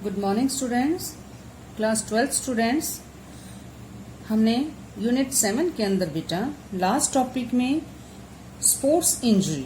Good morning students, class 12 students. हमने unit 7 के अंदर बेटा लास्ट टॉपिक में स्पोर्ट्स इंजरी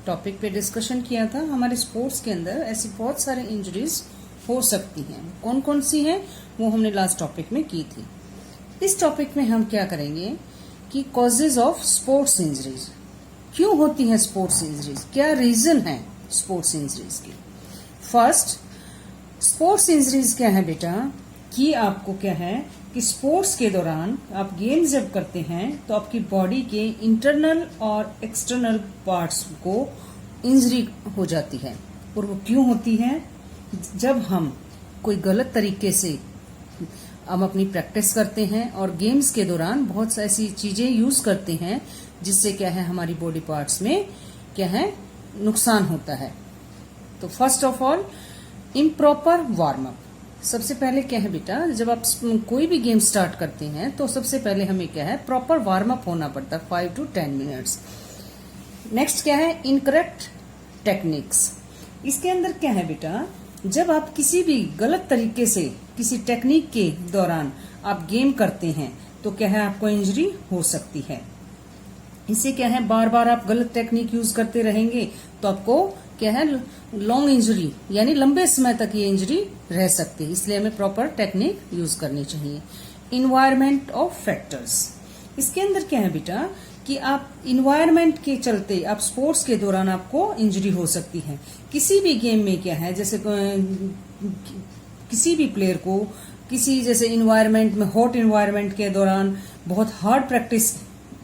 टॉपिक पे डिस्कशन किया था। हमारे स्पोर्ट्स के अंदर ऐसी बहुत सारे इंजरीज हो सकती हैं। कौन कौन सी हैं वो हमने लास्ट टॉपिक में की थी। इस टॉपिक में हम क्या करेंगे कि कॉजेज ऑफ स्पोर्ट्स इंजरीज, क्यों होती हैं स्पोर्ट्स इंजरीज, क्या रीजन है स्पोर्ट्स इंजरीज की। फर्स्ट, स्पोर्ट्स इंजरीज क्या है बेटा कि आपको क्या है कि स्पोर्ट्स के दौरान आप गेम जब करते हैं तो आपकी बॉडी के इंटरनल और एक्सटर्नल पार्ट्स को इंजरी हो जाती है। और वो क्यों होती है? जब हम कोई गलत तरीके से हम अपनी प्रैक्टिस करते हैं और गेम्स के दौरान बहुत ऐसी चीजें यूज करते हैं जिससे क्या है हमारी बॉडी पार्ट्स में क्या है नुकसान होता है। तो first of all improper warm up. सबसे पहले क्या है बेटा, जब आप कोई भी गेम स्टार्ट करते हैं तो सबसे पहले हमें क्या है प्रॉपर वार्म अप होना पड़ता है 5 to 10 मिनट्स। नेक्स्ट क्या है इनकरेक्ट टेक्निक्स। इसके अंदर क्या है बेटा, जब आप किसी भी गलत तरीके से किसी टेक्निक के दौरान आप गेम करते हैं तो क्या है आपको इंजरी हो सकती है। इससे क्या है बार बार आप गलत टेक्निक यूज करते रहेंगे तो आपको क्या है लॉन्ग इंजरी यानी लंबे समय तक ये इंजरी रह सकती है। इसलिए हमें प्रॉपर टेक्निक यूज करनी चाहिए। Environment of factors. इसके अंदर क्या है बेटा कि आप इन्वायरमेंट के चलते आप स्पोर्ट्स के दौरान आपको इंजरी हो सकती है। किसी भी गेम में क्या है जैसे किसी भी प्लेयर को किसी जैसे इन्वायरमेंट में हॉट इन्वायरमेंट के दौरान बहुत हार्ड प्रैक्टिस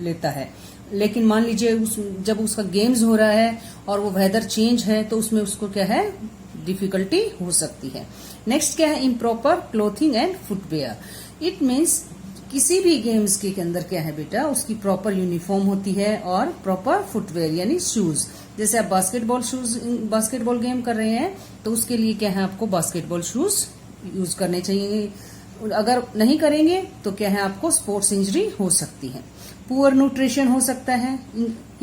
लेता है, लेकिन मान लीजिए जब उसका गेम्स हो रहा है और वो वेदर चेंज है तो उसमें उसको क्या है डिफिकल्टी हो सकती है। नेक्स्ट क्या है improper clothing and footwear. It means किसी भी गेम्स के अंदर क्या है बेटा उसकी प्रॉपर यूनिफॉर्म होती है और प्रॉपर फुटवेयर यानी शूज। जैसे आप बास्केटबॉल गेम कर रहे हैं तो उसके लिए क्या है आपको बास्केटबॉल शूज यूज करने चाहिए। अगर नहीं करेंगे तो क्या है आपको स्पोर्ट्स इंजरी हो सकती है। पुअर न्यूट्रिशन हो सकता है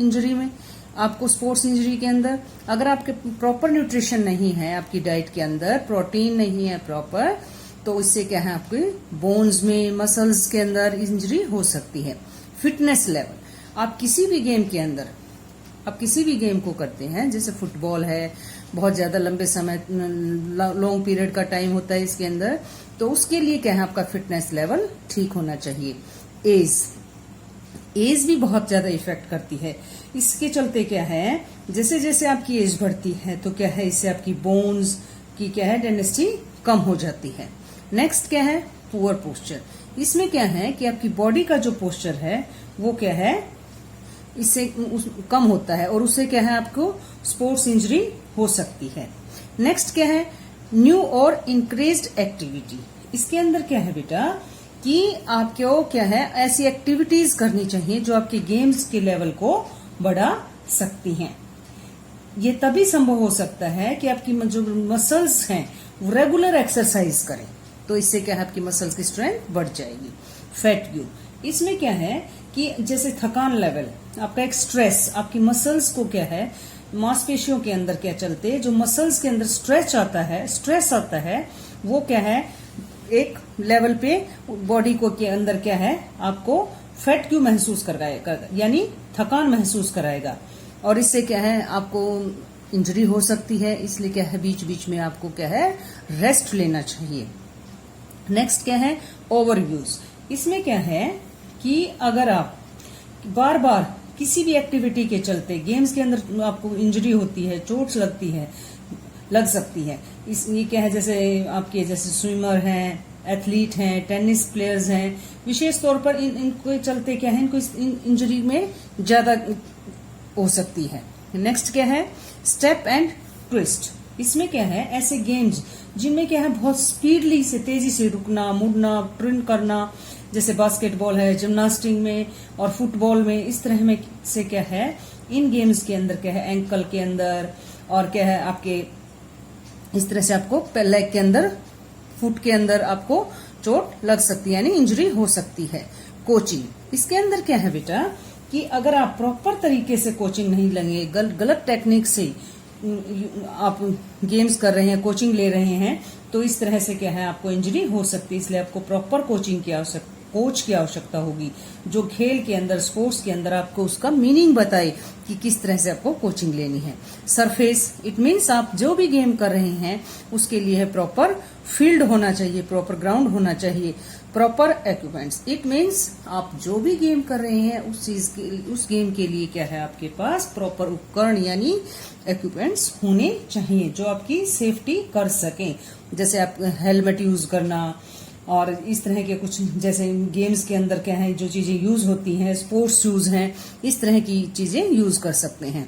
इंजरी में आपको स्पोर्ट्स इंजरी के अंदर। अगर आपके प्रॉपर न्यूट्रिशन नहीं है आपकी डाइट के अंदर, प्रोटीन नहीं है प्रॉपर, तो इससे क्या है आपके बोन्स में मसल्स के अंदर इंजरी हो सकती है। फिटनेस लेवल, आप किसी भी गेम के अंदर आप किसी भी गेम को करते हैं जैसे फुटबॉल है, बहुत ज्यादा लंबे समय लॉन्ग पीरियड का टाइम होता है इसके अंदर, तो उसके लिए क्या है आपका फिटनेस लेवल ठीक होना चाहिए। एज भी बहुत ज्यादा इफेक्ट करती है। इसके चलते क्या है जैसे जैसे आपकी एज बढ़ती है तो क्या है इससे आपकी बोन्स की क्या है डेंसिटी कम हो जाती है। नेक्स्ट क्या है पुअर पोस्चर। इसमें क्या है कि आपकी बॉडी का जो पोस्चर है वो क्या है इससे कम होता है और उससे क्या है आपको स्पोर्ट्स इंजरी हो सकती है। नेक्स्ट क्या है न्यू और इंक्रीज्ड एक्टिविटी। इसके अंदर क्या है बेटा कि आपको क्या है ऐसी एक्टिविटीज करनी चाहिए जो आपके गेम्स के लेवल को बढ़ा सकती हैं। ये तभी संभव हो सकता है कि आपकी जो मसल्स हैं वो रेगुलर एक्सरसाइज करें, तो इससे क्या है आपकी मसल्स की स्ट्रेंथ बढ़ जाएगी। फैटिग्यू, इसमें क्या है कि जैसे थकान लेवल, आपका एक स्ट्रेस, आपकी मसल्स को क्या है मांसपेशियों के अंदर क्या चलते जो मसल्स के अंदर स्ट्रेस आता है वो क्या है एक लेवल पे बॉडी को के अंदर क्या है आपको फैट क्यू महसूस कराएगा यानी थकान महसूस कराएगा और इससे क्या है आपको इंजरी हो सकती है। इसलिए क्या है बीच बीच में आपको क्या है रेस्ट लेना चाहिए। नेक्स्ट क्या है ओवरयूज। इसमें क्या है कि अगर आप बार बार किसी भी एक्टिविटी के चलते गेम्स के अंदर आपको इंजरी होती है, चोट लग सकती है। ये क्या है जैसे आपके जैसे स्विमर हैं, एथलीट हैं, टेनिस प्लेयर्स हैं, विशेष तौर पर इनको चलते क्या है इनको इंजरी में ज्यादा हो सकती है। नेक्स्ट क्या है स्टेप एंड ट्विस्ट। इसमें क्या है ऐसे गेम्स जिनमें क्या है बहुत स्पीडली से तेजी से रुकना, मुड़ना, ट्रिन करना, जैसे बास्केटबॉल है, जिम्नास्टिक में और फुटबॉल में, इस तरह में से क्या है इन गेम्स के अंदर क्या है एंकल के अंदर और क्या है आपके इस तरह से आपको लेग के अंदर, फुट के अंदर आपको चोट लग सकती है यानी इंजरी हो सकती है। कोचिंग, इसके अंदर क्या है बेटा कि अगर आप प्रॉपर तरीके से कोचिंग नहीं लेंगे, गलत टेक्निक से आप गेम्स कर रहे हैं, कोचिंग ले रहे हैं, तो इस तरह से क्या है आपको इंजरी हो सकती है। इसलिए आपको प्रॉपर कोच की आवश्यकता होगी, जो खेल के अंदर, स्पोर्ट्स के अंदर आपको उसका मीनिंग बताए कि किस तरह से आपको कोचिंग लेनी है। सरफेस, इट मीन्स आप जो भी गेम कर रहे हैं उसके लिए प्रॉपर फील्ड होना चाहिए, प्रॉपर ग्राउंड होना चाहिए, प्रॉपर इक्विपमेंट्स। इट मीन्स आप जो भी गेम कर रहे हैं उस गेम के लिए क्या है आपके पास प्रॉपर उपकरण यानी इक्विपमेंट्स होने चाहिए जो आपकी सेफ्टी कर सकें। जैसे आप हेलमेट यूज करना और इस तरह के कुछ, जैसे गेम्स के अंदर क्या है जो चीजें यूज होती हैं, स्पोर्ट्स शूज हैं, इस तरह की चीजें यूज कर सकते हैं।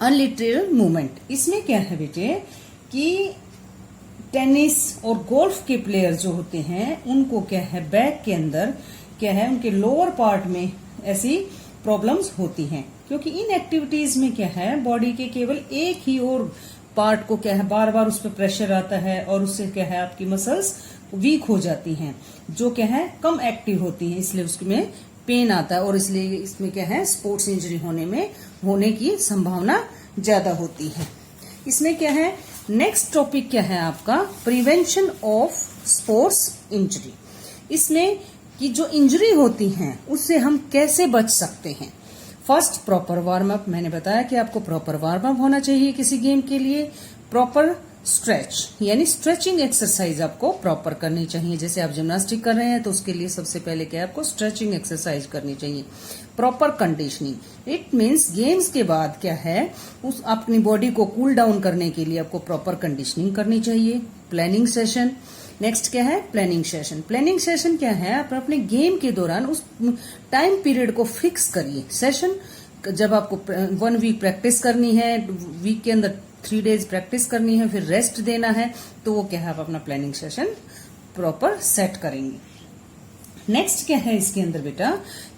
अनलिटरल मूवमेंट, इसमें क्या है बेटे कि टेनिस और गोल्फ के प्लेयर जो होते हैं उनको क्या है बैक के अंदर क्या है उनके लोअर पार्ट में ऐसी प्रॉब्लम्स होती हैं, क्योंकि इन एक्टिविटीज में क्या है बॉडी के केवल एक ही और पार्ट को क्या है बार बार उस पर प्रेशर आता है और उससे क्या है आपकी मसल्स वीक हो जाती हैं, जो क्या है कम एक्टिव होती हैं, इसलिए उसमें पेन आता है और इसलिए इसमें क्या है स्पोर्ट्स इंजरी होने की संभावना ज्यादा होती है। इसमें क्या है नेक्स्ट टॉपिक क्या है आपका प्रिवेंशन ऑफ स्पोर्ट्स इंजरी। इसमें कि जो इंजरी होती हैं उससे हम कैसे बच सकते हैं। फर्स्ट प्रॉपर वार्म अप, मैंने बताया कि आपको प्रॉपर वार्म अप होना चाहिए किसी गेम के लिए। प्रॉपर स्ट्रेच यानी स्ट्रेचिंग एक्सरसाइज आपको प्रॉपर करनी चाहिए। जैसे आप जिम्नास्टिक कर रहे हैं तो उसके लिए सबसे पहले क्या है आपको स्ट्रेचिंग एक्सरसाइज करनी चाहिए। Proper conditioning, it means games के बाद क्या है उस अपनी बॉडी को कूल डाउन करने के लिए आपको प्रॉपर कंडीशनिंग करनी चाहिए। प्लानिंग सेशन, नेक्स्ट क्या है प्लानिंग सेशन। प्लानिंग सेशन क्या है आप अपने गेम के दौरान उस टाइम पीरियड को फिक्स करिए। सेशन जब आपको 1 वीक प्रैक्टिस करनी है, वीक के अंदर 3 डेज प्रैक्टिस करनी है, फिर रेस्ट देना है, तो वो क्या है आप अपना प्लानिंग सेशन प्रॉपर सेट करेंगे। नेक्स्ट क्या है इसके अंदर बेटा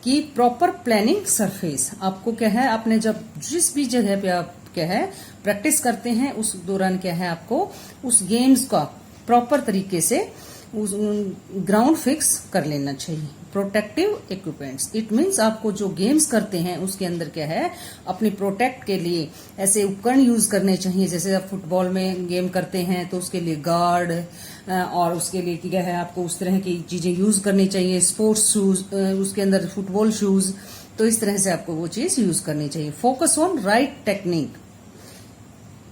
कि प्रॉपर प्लानिंग सरफेस। आपको क्या है आपने जब जिस भी जगह पे आप क्या है प्रैक्टिस करते हैं उस दौरान क्या है आपको उस गेम्स का प्रॉपर तरीके से उस ग्राउंड फिक्स कर लेना चाहिए। प्रोटेक्टिव इक्विपमेंट्स, इट मीन्स आपको जो गेम्स करते हैं उसके अंदर क्या है अपनी प्रोटेक्ट के लिए ऐसे उपकरण यूज करने चाहिए। जैसे आप फुटबॉल में गेम करते हैं तो उसके लिए गार्ड और उसके लिए क्या है आपको उस तरह की चीजें यूज करनी चाहिए। स्पोर्ट्स शूज, उसके अंदर फुटबॉल शूज, तो इस तरह से आपको वो चीज यूज करनी चाहिए। फोकस ऑन राइट टेक्निक,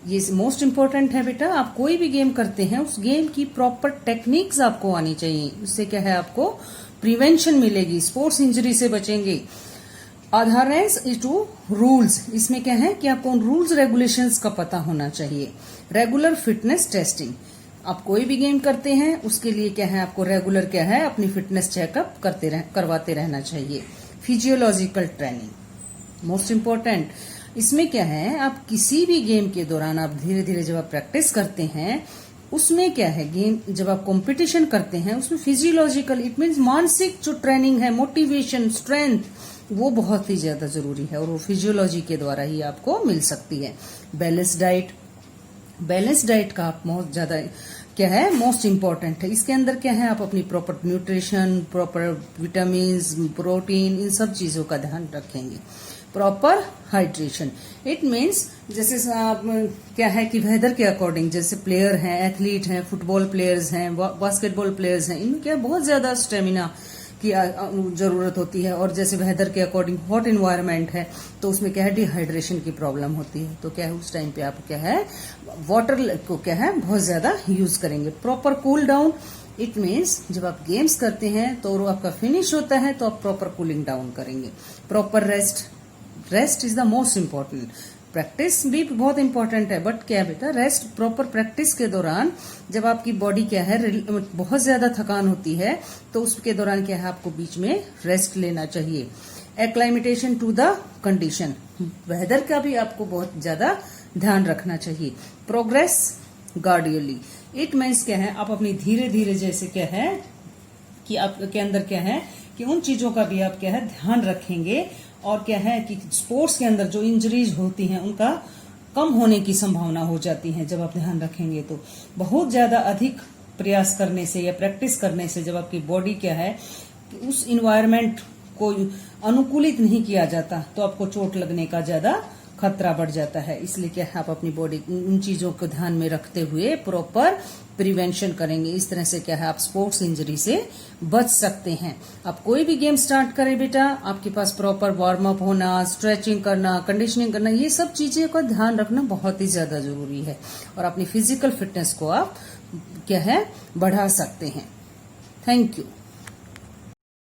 ये मोस्ट इंपॉर्टेंट है बेटा। आप कोई भी गेम करते हैं उस गेम की प्रॉपर टेक्निक्स आपको आनी चाहिए। इससे क्या है आपको प्रिवेंशन मिलेगी, स्पोर्ट्स इंजरी से बचेंगे। अडहेरेंस टू रूल्स, इसमें क्या है कि आपको उन रूल्स रेगुलेशंस का पता होना चाहिए। रेगुलर फिटनेस टेस्टिंग, आप कोई भी गेम करते हैं उसके लिए क्या है आपको रेगुलर क्या है अपनी फिटनेस चेकअप करवाते रहना चाहिए। Physiological training most important. इसमें क्या है आप किसी भी गेम के दौरान आप धीरे धीरे जब आप प्रैक्टिस करते हैं उसमें क्या है गेम जब आप कंपटीशन करते हैं उसमें फिजियोलॉजिकल, इट मीन्स मानसिक जो ट्रेनिंग है, मोटिवेशन, स्ट्रेंथ, वो बहुत ही ज्यादा जरूरी है और वो फिजियोलॉजी के द्वारा ही आपको मिल सकती है। बैलेंस डाइट, बैलेंस डाइट का आप बहुत ज्यादा क्या है मोस्ट इंपॉर्टेंट है। इसके अंदर क्या है आप अपनी proper nutrition, proper vitamin, protein, इन सब चीजों का ध्यान रखेंगे। प्रॉपर हाइड्रेशन, इट मीन्स जैसे आप क्या है कि वेदर के अकॉर्डिंग, जैसे प्लेयर हैं, एथलीट हैं, फुटबॉल प्लेयर्स हैं, बास्केटबॉल प्लेयर्स हैं, इनमें क्या बहुत ज्यादा स्टेमिना की जरूरत होती है और जैसे वेदर के अकॉर्डिंग हॉट इन्वायरमेंट है तो उसमें क्या है डिहाइड्रेशन की प्रॉब्लम होती है। तो क्या है उस टाइम पे आप क्या है वाटर को क्या है बहुत ज्यादा यूज करेंगे। Proper cool down, it means जब आप गेम्स करते हैं तो आपका फिनिश होता है तो आप प्रॉपर कूलिंग डाउन करेंगे। Proper rest, rest is the most important. Practice भी बहुत इंपॉर्टेंट है बट क्या बेटा रेस्ट, प्रॉपर प्रैक्टिस के दौरान जब आपकी बॉडी क्या है बहुत ज्यादा थकान होती है तो उसके दौरान क्या है आपको बीच में रेस्ट लेना चाहिए। एक्लाइमेटेशन टू द कंडीशन, वेदर का भी आपको बहुत ज्यादा ध्यान रखना चाहिए। प्रोग्रेस गार्डियली, इट मीन्स क्या है आप अपनी धीरे धीरे जैसे क्या है कि आपके अंदर क्या है कि उन चीजों का भी आप क्या है ध्यान रखेंगे और क्या है कि स्पोर्ट्स के अंदर जो इंजरीज होती हैं उनका कम होने की संभावना हो जाती है जब आप ध्यान रखेंगे। तो बहुत ज्यादा अधिक प्रयास करने से या प्रैक्टिस करने से जब आपकी बॉडी क्या है कि उस इन्वायरमेंट को अनुकूलित नहीं किया जाता तो आपको चोट लगने का ज्यादा खतरा बढ़ जाता है। इसलिए क्या है, आप अपनी बॉडी उन चीजों को ध्यान में रखते हुए प्रॉपर प्रिवेंशन करेंगे। इस तरह से क्या है, आप स्पोर्ट्स इंजरी से बच सकते हैं। आप कोई भी गेम स्टार्ट करें बेटा, आपके पास प्रॉपर वार्म अप होना, स्ट्रेचिंग करना, कंडीशनिंग करना, ये सब चीजें का ध्यान रखना बहुत ही ज्यादा जरूरी है। और अपनी फिजिकल फिटनेस को आप क्या है, बढ़ा सकते हैं। Thank you.